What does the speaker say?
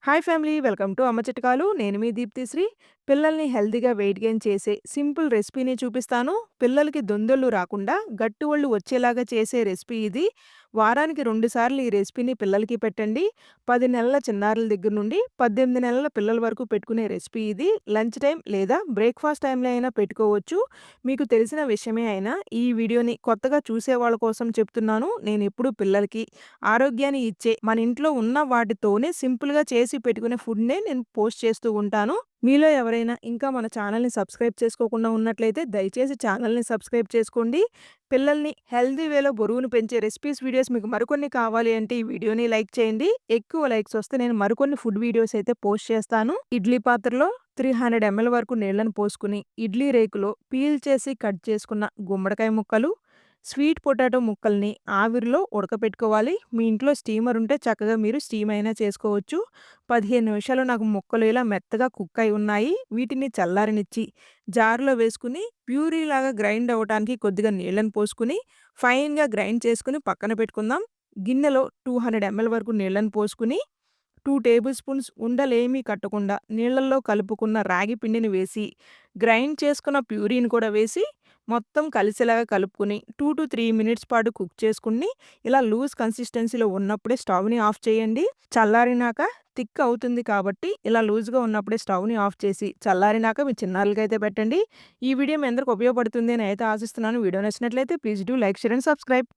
Hi family welcome to అమ్మ చిట్కాలు. నేను మీ దీప్తిశ్రీ. పిల్లల్ని హెల్తీగా వెయిట్ గెయిన్ చేసే సింపుల్ రెసిపీని చూపిస్తాను. పిల్లలకి దొందళ్ళు రాకుండా గట్టి ఒళ్ళు వచ్చేలాగా చేసే రెసిపీ ఇది. వారానికి 2 సార్లు ఈ రెసిపీని పిల్లలకి పెట్టండి. 10 నెలల చిన్నారుల దగ్గర నుండి 18 నెలల పిల్లల వరకు పెట్టుకునే రెసిపీ ఇది. లంచ్ టైం లేదా బ్రేక్‌ఫాస్ట్ టైంలో అయినా పెట్టుకోవచ్చు. మీకు తెలిసిన విషయమే అయినా ఈ వీడియోని కొత్తగా చూసేవాళ్ళ కోసం చెప్తున్నాను. నేనెప్పుడూ పిల్లలకి ఆరోగ్యాన్ని ఇచ్చే మన ఇంట్లో ఉన్న వాటితోనే సింపుల్‌గా చేసి పెట్టుకునే ఫుడ్‌నే నేను పోస్ట్ చేస్తూ ఉంటాను. మీలో ఎవరైనా ఇంకా మన ఛానల్‌ని సబ్స్క్రైబ్ చేసుకోకుండా ఉన్నట్లయితే దయచేసి ఛానల్‌ని సబ్స్క్రైబ్ చేసుకోండి. పిల్లల్ని హెల్తీ వేలో బరువును పెంచే రెసిపీస్ వీడియోస్ మీకు మరికొన్ని కావాలి అంటే ఈ వీడియోని లైక్ చేయండి. ఎక్కువ లైక్స్ వస్తే నేను మరికొన్ని ఫుడ్ వీడియోస్ అయితే పోస్ట్ చేస్తాను. ఇడ్లీ పాత్రలో 300 ఎంఎల్ వరకు నీళ్లను పోసుకుని ఇడ్లీ రేకులో పీల్ చేసి కట్ చేసుకున్న గుమ్మడికాయ ముక్కలు, స్వీట్ పొటాటో ముక్కల్ని ఆవిరిలో ఉడకపెట్టుకోవాలి. మీ ఇంట్లో స్టీమర్ ఉంటే చక్కగా మీరు స్టీమ్ అయినా చేసుకోవచ్చు. 15 నిమిషాలు నాకు ముక్కలు ఇలా మెత్తగా కుక్ అయి ఉన్నాయి. వీటిని చల్లారనిచ్చి జార్‌లో వేసుకుని ప్యూరీలాగా గ్రైండ్ అవ్వటానికి కొద్దిగా నీళ్లను పోసుకుని ఫైన్‌గా గ్రైండ్ చేసుకొని పక్కన పెట్టుకుందాం. గిన్నెలో 200 ఎంఎల్ వరకు నీళ్లను పోసుకుని 2 టేబుల్ స్పూన్స్ ఉండలేమీ కట్టకుండా నీళ్ళల్లో కలుపుకున్న రాగి పిండిని వేసి, గ్రైండ్ చేసుకున్న ప్యూరీని కూడా వేసి, మొత్తం కలిసేలాగా కలుపుకొని 2-3 మినిట్స్ పాటు కుక్ చేసుకొని, ఇలా లూజ్ కన్సిస్టెన్సీలో ఉన్నప్పుడే స్టవ్‌ని ఆఫ్ చేయండి. చల్లారినాక థిక్ అవుతుంది కాబట్టి, ఇలా లూజ్‌గా ఉన్నప్పుడే స్టవ్‌ని ఆఫ్ చేసి, చల్లారినాక మీ చిన్నారులకైతే పెట్టండి. ఈ వీడియో మీ అందరికి ఉపయోగపడుతుంది అని అయితే ఆశిస్తున్నాను. వీడియో నచ్చినట్లయితే please do like, share and subscribe.